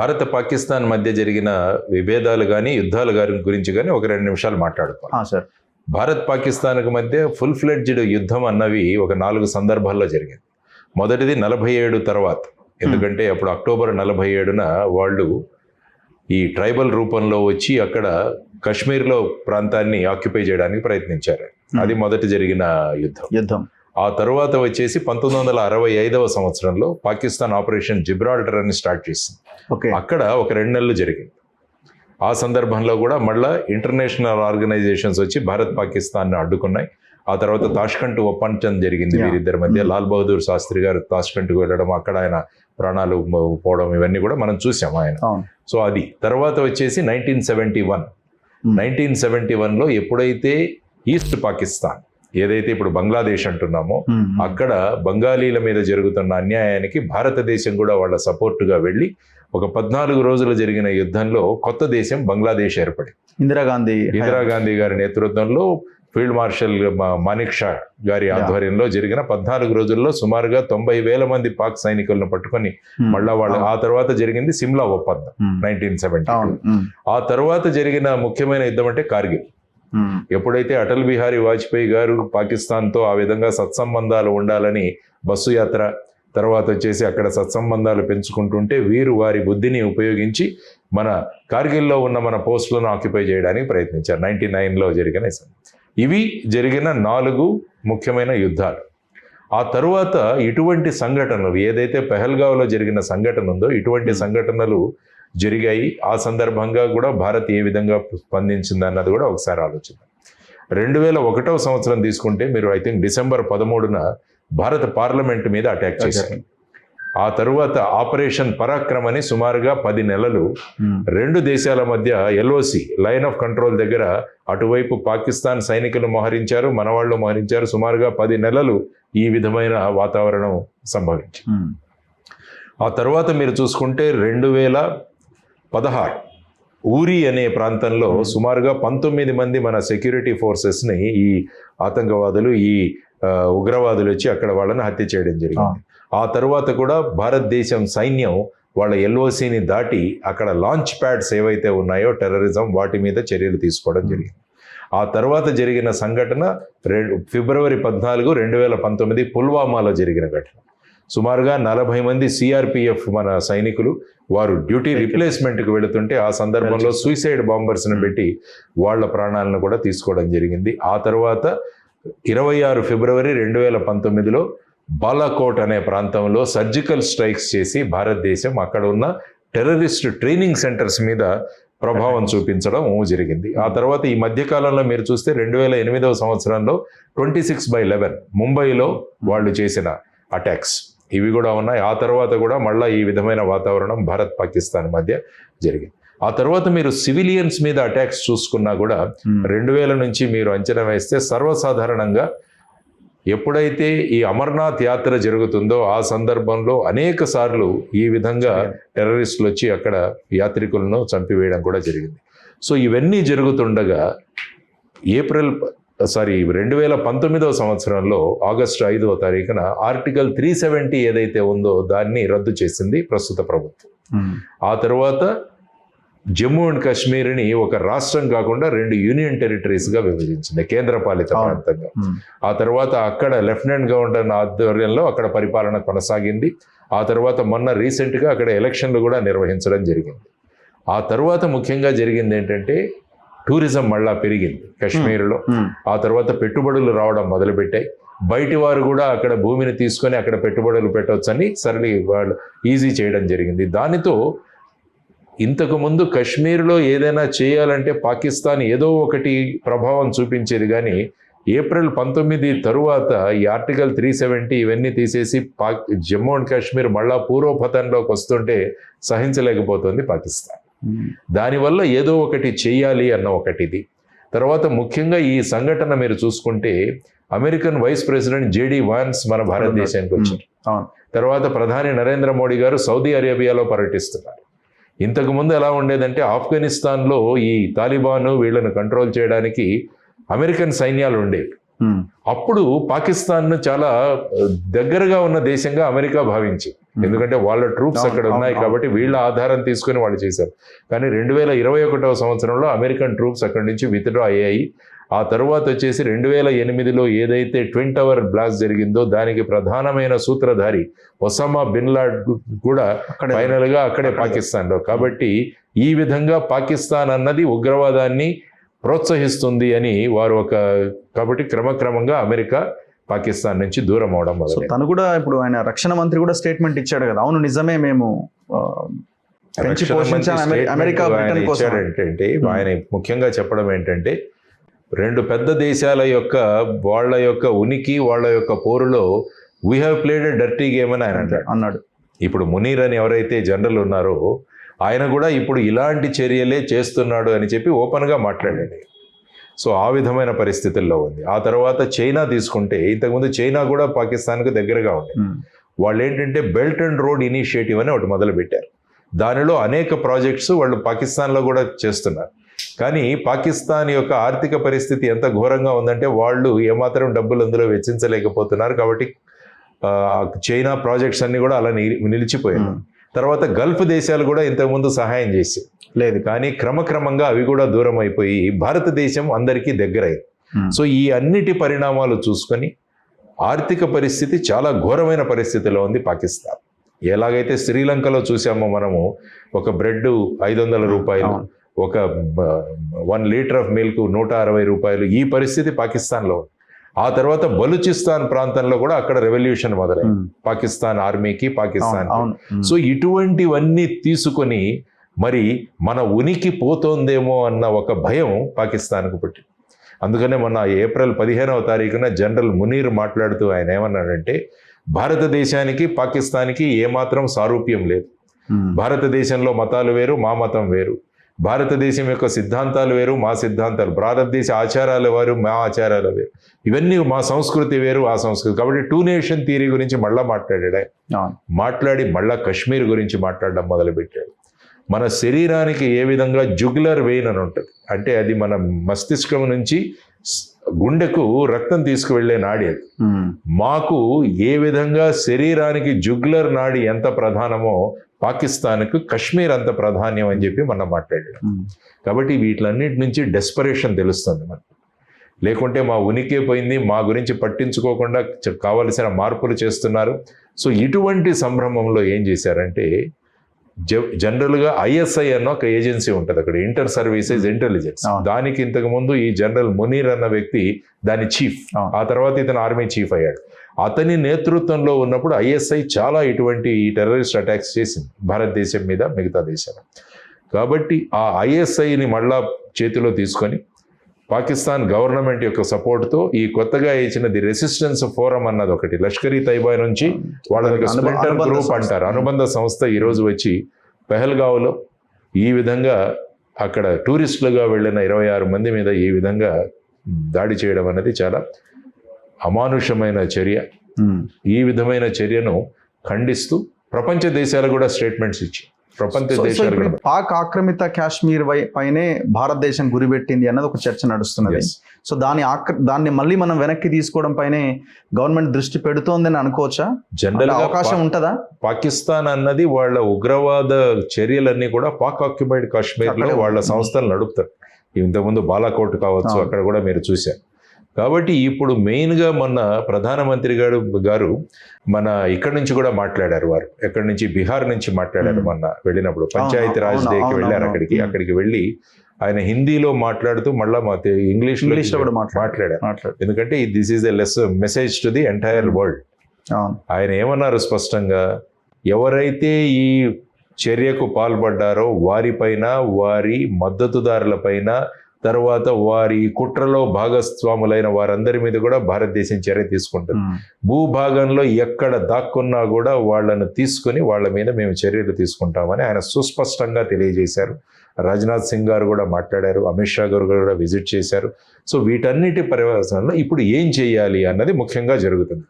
భారత పాకిస్తాన్ మధ్య జరిగిన విభేదాలు కానీ యుద్ధాలు గురించి కానీ ఒక 2 నిమిషాలు మాట్లాడుకోవాలి. సార్, భారత్ పాకిస్తాన్కు మధ్య ఫుల్ ఫ్లెడ్జ్డ్ యుద్ధం అన్నవి ఒక 4 సందర్భాల్లో జరిగింది. మొదటిది 47 తర్వాత, ఎందుకంటే అప్పుడు అక్టోబర్ 47న వాళ్ళు ఈ ట్రైబల్ రూపంలో వచ్చి అక్కడ కాశ్మీర్లో ప్రాంతాన్ని ఆక్యుపై చేయడానికి ప్రయత్నించారు. అది మొదటి జరిగిన యుద్ధం. ఆ తర్వాత వచ్చేసి 1965వ సంవత్సరంలో పాకిస్తాన్ ఆపరేషన్ జిబ్రాల్టర్ అని స్టార్ట్ చేసింది. అక్కడ ఒక 2 నెలలు జరిగింది. ఆ సందర్భంలో కూడా మళ్ళా ఇంటర్నేషనల్ ఆర్గనైజేషన్స్ వచ్చి భారత్ పాకిస్తాన్ని అడ్డుకున్నాయి. ఆ తర్వాత తాష్కంట్ ఒప్పందం జరిగింది వీరిద్దరి మధ్య. లాల్ బహదూర్ శాస్త్రి గారు తాష్కంట్కు వెళ్ళడం, అక్కడ ఆయన ప్రాణాలు పోవడం, ఇవన్నీ కూడా మనం చూసాం ఆయన. సో అది తర్వాత వచ్చేసి 1971లో ఎప్పుడైతే ఈస్ట్ పాకిస్తాన్ ఏదైతే ఇప్పుడు బంగ్లాదేశ్ అంటున్నామో అక్కడ బంగాలీల మీద జరుగుతున్న అన్యాయానికి భారతదేశం కూడా వాళ్ళ సపోర్టుగా వెళ్ళి ఒక 14 రోజులు జరిగిన యుద్ధంలో కొత్త దేశం బంగ్లాదేశ్ ఏర్పడింది. ఇందిరాగాంధీ గారి నేతృత్వంలో ఫీల్డ్ మార్షల్ మానిక్ షా గారి ఆధ్వర్యంలో జరిగిన 14 రోజుల్లో సుమారుగా 90,000 మంది పాక్ సైనికులను పట్టుకొని మళ్ళా వాళ్ళు. ఆ తర్వాత జరిగింది సిమ్లా ఒప్పందం 1970. ఆ తర్వాత జరిగిన ముఖ్యమైన యుద్ధం అంటే కార్గిల్. ఎప్పుడైతే అటల్ బిహారీ వాజ్పేయి గారు పాకిస్తాన్తో ఆ విధంగా సత్సంబంధాలు ఉండాలని బస్సు యాత్ర, తర్వాత వచ్చేసి అక్కడ సత్సంబంధాలు పెంచుకుంటుంటే వీరు వారి బుద్ధిని ఉపయోగించి మన కార్గిల్లో ఉన్న మన పోస్టులను ఆక్యుపై చేయడానికి ప్రయత్నించారు 99లో జరిగిన. ఇవి జరిగిన 4 ముఖ్యమైన యుద్ధాలు. ఆ తరువాత ఇటువంటి సంఘటనలు ఏదైతే పెహల్గావ్లో జరిగిన సంఘటన ఉందో ఇటువంటి సంఘటనలు జరిగాయి. ఆ సందర్భంగా కూడా భారత్ ఏ విధంగా స్పందించింది అన్నది కూడా ఒకసారి ఆలోచిద్దాం. 2001వ సంవత్సరం తీసుకుంటే మీరు ఐ థింక్ డిసెంబర్ 13న భారత పార్లమెంట్ మీద అటాక్ చేశారు. ఆ తరువాత ఆపరేషన్ పరాక్రమ్ అని సుమారుగా 10 నెలలు 2 దేశాల మధ్య LOC లైన్ ఆఫ్ కంట్రోల్ దగ్గర అటువైపు పాకిస్తాన్ సైనికులు మోహరించారు, మనవాళ్ళు మోహరించారు. సుమారుగా 10 నెలలు ఈ విధమైన వాతావరణం సంభవించింది. ఆ తర్వాత మీరు చూసుకుంటే 2016 ఊరి అనే ప్రాంతంలో సుమారుగా 19 మంది మన సెక్యూరిటీ ఫోర్సెస్ని ఈ ఆతంకవాదులు, ఈ ఉగ్రవాదులు వచ్చి అక్కడ వాళ్ళని హత్య చేయడం జరిగింది. ఆ తర్వాత కూడా భారతదేశం సైన్యం వాళ్ళ LOCని దాటి అక్కడ లాంచ్ ప్యాడ్స్ ఏవైతే ఉన్నాయో టెర్రరిజం, వాటి మీద చర్యలు తీసుకోవడం జరిగింది. ఆ తర్వాత జరిగిన సంఘటన ఫిబ్రవరి 14, 2019 పుల్వామాలో జరిగిన ఘటన. సుమారుగా 40 మంది CRPF మన సైనికులు వారు డ్యూటీ రిప్లేస్మెంట్కి వెళుతుంటే ఆ సందర్భంలో సూసైడ్ బాంబర్స్ని పెట్టి వాళ్ళ ప్రాణాలను కూడా తీసుకోవడం జరిగింది. ఆ తర్వాత 26 ఫిబ్రవరి 2019లో బాలాకోట్ అనే ప్రాంతంలో సర్జికల్ స్ట్రైక్స్ చేసి భారతదేశం అక్కడ ఉన్న టెర్రరిస్ట్ ట్రైనింగ్ సెంటర్స్ మీద ప్రభావం చూపించడం జరిగింది. ఆ తర్వాత ఈ మధ్యకాలంలో మీరు చూస్తే 2008వ సంవత్సరంలో 26/11 ముంబైలో వాళ్ళు చేసిన అటాక్స్ ఇవి కూడా ఉన్నాయి. ఆ తర్వాత కూడా మళ్ళీ ఈ విధమైన వాతావరణం భారత్ పాకిస్తాన్ మధ్య జరిగింది. ఆ తర్వాత మీరు సివిలియన్స్ మీద అటాక్స్ చూసుకున్నా కూడా 2000 నుంచి మీరు అంచనా వేస్తే సర్వసాధారణంగా ఎప్పుడైతే ఈ అమర్నాథ్ యాత్ర జరుగుతుందో ఆ సందర్భంలో అనేక సార్లు ఈ విధంగా టెర్రరిస్టులు వచ్చి అక్కడ యాత్రికులను చంపివేయడం కూడా జరిగింది. సో ఇవన్నీ జరుగుతుండగా 2019వ సంవత్సరంలో ఆగస్టు 5వ తారీఖున ఆర్టికల్ 370 ఏదైతే ఉందో దాన్ని రద్దు చేసింది ప్రస్తుత ప్రభుత్వం. ఆ తర్వాత జమ్మూ అండ్ కాశ్మీర్ని ఒక రాష్ట్రం కాకుండా 2 యూనియన్ టెరిటరీస్గా విభజించింది, కేంద్రపాలిత ప్రాంతంగా. ఆ తర్వాత అక్కడ లెఫ్టినెంట్ గవర్నర్ ఆధ్వర్యంలో అక్కడ పరిపాలన కొనసాగింది. ఆ తర్వాత మొన్న రీసెంట్గా అక్కడ ఎలక్షన్లు కూడా నిర్వహించడం జరిగింది. ఆ తర్వాత ముఖ్యంగా జరిగింది ఏంటంటే టూరిజం మళ్ళా పెరిగింది కాశ్మీర్లో. ఆ తర్వాత పెట్టుబడులు రావడం మొదలుపెట్టాయి. బయటి వారు కూడా అక్కడ భూమిని తీసుకొని అక్కడ పెట్టుబడులు పెట్టవచ్చని వాళ్ళు ఈజీ చేయడం జరిగింది. దానితో ఇంతకుముందు కాశ్మీర్లో ఏదైనా చేయాలంటే పాకిస్తాన్ ఏదో ఒకటి ప్రభావం చూపించేది, కానీ ఏప్రిల్ 19 తరువాత ఈ ఆర్టికల్ 370 ఇవన్నీ తీసేసి జమ్మూ అండ్ కాశ్మీర్ మళ్ళా పూర్వపథంలోకి వస్తుంటే సహించలేకపోతుంది పాకిస్తాన్. దానివల్ల ఏదో ఒకటి చేయాలి అన్న ఒకటిది. తర్వాత ముఖ్యంగా ఈ సంఘటన మీరు చూసుకుంటే American vice president JD Vance మన భారతదేశానికి వచ్చారు. తర్వాత ప్రధాని నరేంద్ర మోడీ గారు సౌదీ అరేబియాలో పర్యటిస్తున్నారు. ఇంతకుముందు ఎలా ఉండేదంటే ఆఫ్ఘనిస్తాన్లో ఈ తాలిబాను వీళ్ళను కంట్రోల్ చేయడానికి అమెరికన్ సైన్యాలు ఉండేవి. అప్పుడు పాకిస్తాన్ను చాలా దగ్గరగా ఉన్న దేశంగా అమెరికా భావించింది. ఎందుకంటే వాళ్ళ ట్రూప్స్ అక్కడ ఉన్నాయి కాబట్టి వీళ్ళ ఆధారం తీసుకుని వాళ్ళు చేశారు. కానీ 2021వ సంవత్సరంలో అమెరికన్ ట్రూప్స్ అక్కడి నుంచి విత్డ్రా అయ్యాయి. ఆ తర్వాత వచ్చేసి 2008లో ఏదైతే ట్విన్ టవర్ బ్లాస్ట్ జరిగిందో దానికి ప్రధానమైన సూత్రధారి ఒసామా బిన్ లాడెన్ కూడా ఫైనల్ గా అక్కడే పాకిస్తాన్లో. కాబట్టి ఈ విధంగా పాకిస్తాన్ అన్నది ఉగ్రవాదాన్ని ప్రోత్సహిస్తుంది అని వారు కాబట్టి క్రమక్రమంగా అమెరికా పాకిస్తాన్ నుంచి దూరం అవడం మొదలు. తను కూడా ఇప్పుడు ఆయన రక్షణ మంత్రి కూడా స్టేట్మెంట్ ఇచ్చాడు కదా, అవును నిజమే, మేము అమెరికా ఇచ్చాడంటే ఆయన ముఖ్యంగా చెప్పడం ఏంటంటే, రెండు పెద్ద దేశాల యొక్క వాళ్ళ యొక్క ఉనికి వాళ్ళ యొక్క పోరులో we have played a dirty game అని ఆయన అన్నాడు. ఇప్పుడు మునీర్ అని ఎవరైతే జనరల్ ఉన్నారో ఆయన కూడా ఇప్పుడు ఇలాంటి చర్యలే చేస్తున్నాడు అని చెప్పి ఓపెన్గా మాట్లాడాడు. సో ఆ విధమైన పరిస్థితుల్లో ఉంది. ఆ తర్వాత చైనా తీసుకుంటే, ఇంతకుముందు చైనా కూడా పాకిస్తాన్కు దగ్గరగా ఉంది. వాళ్ళు ఏంటంటే బెల్ట్ అండ్ రోడ్ ఇనిషియేటివ్ అని ఒకటి మొదలుపెట్టారు. దానిలో అనేక ప్రాజెక్ట్స్ వాళ్ళు పాకిస్తాన్లో కూడా చేస్తున్నారు. కానీ పాకిస్తాన్ యొక్క ఆర్థిక పరిస్థితి ఎంత ఘోరంగా ఉందంటే వాళ్ళు ఏమాత్రం డబ్బులు అందులో వెచ్చించలేకపోతున్నారు. కాబట్టి చైనా ప్రాజెక్ట్స్ అన్ని కూడా అలా నిలిచిపోయాయి. తర్వాత గల్ఫ్ దేశాలు కూడా ఇంతకుముందు సహాయం చేసి లేదు, కానీ క్రమక్రమంగా అవి కూడా దూరం అయిపోయి భారతదేశం అందరికీ దగ్గరైంది. సో ఈ అన్నిటి పరిణామాలు చూసుకొని ఆర్థిక పరిస్థితి చాలా ఘోరమైన పరిస్థితిలో ఉంది పాకిస్తాన్. ఎలాగైతే శ్రీలంకలో చూసామో మనము, ఒక బ్రెడ్ 500 రూపాయలు, ఒక 1 లీటర్ ఆఫ్ మిల్క్ 160 రూపాయలు, ఈ పరిస్థితి పాకిస్తాన్లో ఉంది. ఆ తర్వాత బలూచిస్తాన్ ప్రాంతంలో కూడా అక్కడ రెవల్యూషన్ మొదలైంది పాకిస్తాన్ ఆర్మీకి, పాకిస్తాన్. సో ఇటువంటివన్నీ తీసుకొని మరి మన ఉనికి పోతోందేమో అన్న ఒక భయం పాకిస్తాన్కు పుట్టింది. అందుకనే మొన్న ఏప్రిల్ 15వ తారీఖున జనరల్ మునీర్ మాట్లాడుతూ ఆయన ఏమన్నాడంటే, భారతదేశానికి పాకిస్తాన్కి ఏమాత్రం సారూప్యం లేదు. భారతదేశంలో మతాలు వేరు, మా మతం వేరు. భారతదేశం యొక్క సిద్ధాంతాలు వేరు, మా సిద్ధాంతాలు. భారతదేశ ఆచారాలు వేరు, మా ఆచారాలు వేరు. ఇవన్నీ మా సంస్కృతి వేరు, ఆ సంస్కృతి. కాబట్టి 2 నేషన్ థియరీ గురించి మళ్ళా మాట్లాడాడు. మాట్లాడి మళ్ళా కశ్మీర్ గురించి మాట్లాడడం మొదలుపెట్టాడు. మన శరీరానికి ఏ విధంగా జుగులర్ వెయిన్ అని ఉంటుంది, అంటే అది మన మస్తిష్కం నుంచి గుండెకు రక్తం తీసుకువెళ్లే నాడి. అది మాకు ఏ విధంగా శరీరానికి జుగులర్ నాడి ఎంత ప్రధానమో పాకిస్తాన్కు కశ్మీర్ అంత ప్రాధాన్యం అని చెప్పి మనం మాట్లాడాడు. కాబట్టి వీటిలన్నిటి నుంచి డెస్పరేషన్ తెలుస్తుంది మనకు. లేకుంటే మా ఉనికి పోయింది, మా గురించి పట్టించుకోకుండా కావలసిన మార్పులు చేస్తున్నారు. సో ఇటువంటి సంభ్రమంలో ఏం చేశారంటే, జనరల్గా ISI అన్న ఒక ఏజెన్సీ ఉంటుంది అక్కడ, ఇంటర్ సర్వీసెస్ ఇంటెలిజెన్స్. దానికి ఇంతకుముందు ఈ జనరల్ మునీర్ అన్న వ్యక్తి దాని చీఫ్, ఆ తర్వాత ఇతను ఆర్మీ చీఫ్ అయ్యాడు. అతని నేతృత్వంలో ఉన్నప్పుడు ISI చాలా ఇటువంటి టెర్రరిస్ట్ అటాక్స్ చేసింది భారతదేశం మీద, మిగతా దేశాలు. కాబట్టి ఆ ISIని మళ్ళా చేతిలో తీసుకొని పాకిస్తాన్ గవర్నమెంట్ యొక్క సపోర్ట్తో ఈ కొత్తగా ఇచ్చిన ది రెసిస్టెన్స్ ఫోరం అన్నది ఒకటి, లష్కర్ ఈ తైబా నుంచి వాళ్ళకి స్ప్లింటర్ గ్రూప్ అంటారు, అనుబంధ సంస్థ ఈరోజు వచ్చి పెహల్గావ్లో ఈ విధంగా అక్కడ టూరిస్టులుగా వెళ్ళిన 26 మంది మీద ఈ విధంగా దాడి చేయడం అనేది చాలా అమానుషమైన చర్య. ఈ విధమైన చర్యను ఖండిస్తూ ప్రపంచ దేశాలు కూడా స్టేట్మెంట్స్ ఇచ్చి, ప్రపంచ దేశాలు పాక్ ఆక్రమిత కాశ్మీర్ పైనే భారతదేశం గురిపెట్టింది అన్నది ఒక చర్చ నడుస్తున్నది. సో దాన్ని మళ్ళీ మనం వెనక్కి తీసుకోవడం పైనే గవర్నమెంట్ దృష్టి పెడుతోందని అనుకోవచ్చా? జనరల్ అవకాశం ఉంటుందా? పాకిస్తాన్ అన్నది వాళ్ళ ఉగ్రవాద చర్యలన్నీ కూడా పాక్ ఆక్యుపైడ్ కాశ్మీర్ లో వాళ్ళ సంస్థలు నడుపుతారు. ఇంతకుముందు బాలాకోట్ కావచ్చు, అక్కడ కూడా మీరు చూశారు. కాబట్టి ఇప్పుడు మెయిన్గా మొన్న ప్రధానమంత్రి గారు మన ఇక్కడి నుంచి కూడా మాట్లాడారు. వారు ఎక్కడి నుంచి, బీహార్ నుంచి మాట్లాడారు. మొన్న వెళ్ళినప్పుడు పంచాయతీ రాజ్ డేకి వెళ్ళారు. అక్కడికి వెళ్ళి ఆయన హిందీలో మాట్లాడుతూ మళ్ళా ఇంగ్లీష్లో కూడా మాట్లాడారు. ఎందుకంటే this is a less message to the entire world. ఆయన ఏమన్నారు స్పష్టంగా, ఎవరైతే ఈ చర్యకు పాల్పడ్డారో వారిపైన, వారి మద్దతుదారులపైన, తర్వాత వారి కుట్రలో భాగస్వాములైన వారందరి మీద కూడా భారతదేశం చర్య తీసుకుంటుంది. భూభాగంలో ఎక్కడ దాక్కున్నా కూడా వాళ్ళను తీసుకుని వాళ్ళ మీద మేము చర్యలు తీసుకుంటామని ఆయన సుస్పష్టంగా తెలియజేశారు. రాజ్నాథ్ సింగ్ గారు కూడా మాట్లాడారు, అమిత్ షా గారు కూడా విజిట్ చేశారు. సో వీటన్నిటి పర్యవసానంలో ఇప్పుడు ఏం చేయాలి అన్నది ముఖ్యంగా జరుగుతుంది.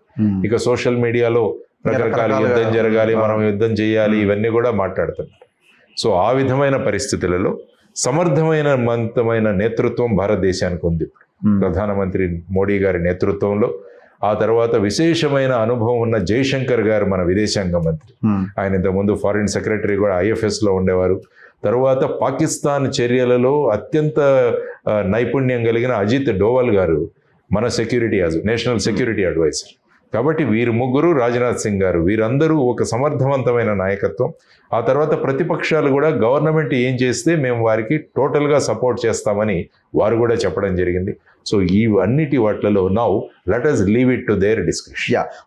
ఇక సోషల్ మీడియాలో రకరకాల యుద్ధం జరగాలి, మనం యుద్ధం చేయాలి, ఇవన్నీ కూడా మాట్లాడుతున్నారు. సో ఆ విధమైన పరిస్థితులలో సమర్థమైన నేతృత్వం భారతదేశానికి ఉంది. ప్రధానమంత్రి మోడీ గారి నేతృత్వంలో ఆ తర్వాత విశేషమైన అనుభవం ఉన్న జయశంకర్ గారు మన విదేశాంగ మంత్రి. ఆయన ఇంతకుముందు ఫారిన్ సెక్రటరీ కూడా ఐఎఫ్ఎస్లో ఉండేవారు. తరువాత పాకిస్తాన్ చర్యలలో అత్యంత నైపుణ్యం కలిగిన అజిత్ డోవల్ గారు మన నేషనల్ సెక్యూరిటీ అడ్వైజర్. కాబట్టి వీరు ముగ్గురు, రాజ్నాథ్ సింగ్ గారు, వీరందరూ ఒక సమర్థవంతమైన నాయకత్వం. ఆ తర్వాత ప్రతిపక్షాలు కూడా గవర్నమెంట్ ఏం చేస్తే మేము వారికి టోటల్గా సపోర్ట్ చేస్తామని వారు కూడా చెప్పడం జరిగింది. సో ఈ అన్నిటి వాటిలలో now let us leave it to their discussion. Yeah,